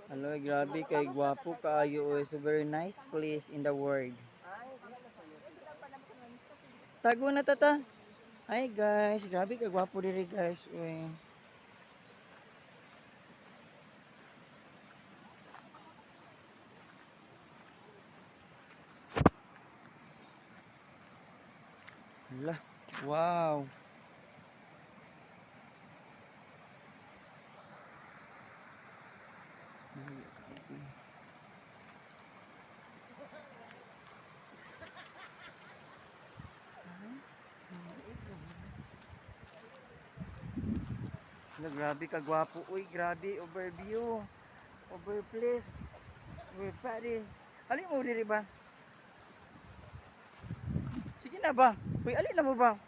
Hello, grabe kay gwapo kaayo oy. So very nice place in the world. Tago na tata. Hi guys, grabe kay gwapo diri guys. Uy. Hala. Wow. Hala, grabe ka gwapo. Uy, grabe overview. Overplace. Uy, pare. Alin mo diri ba? Sige na ba? Uy, alin na mo ba?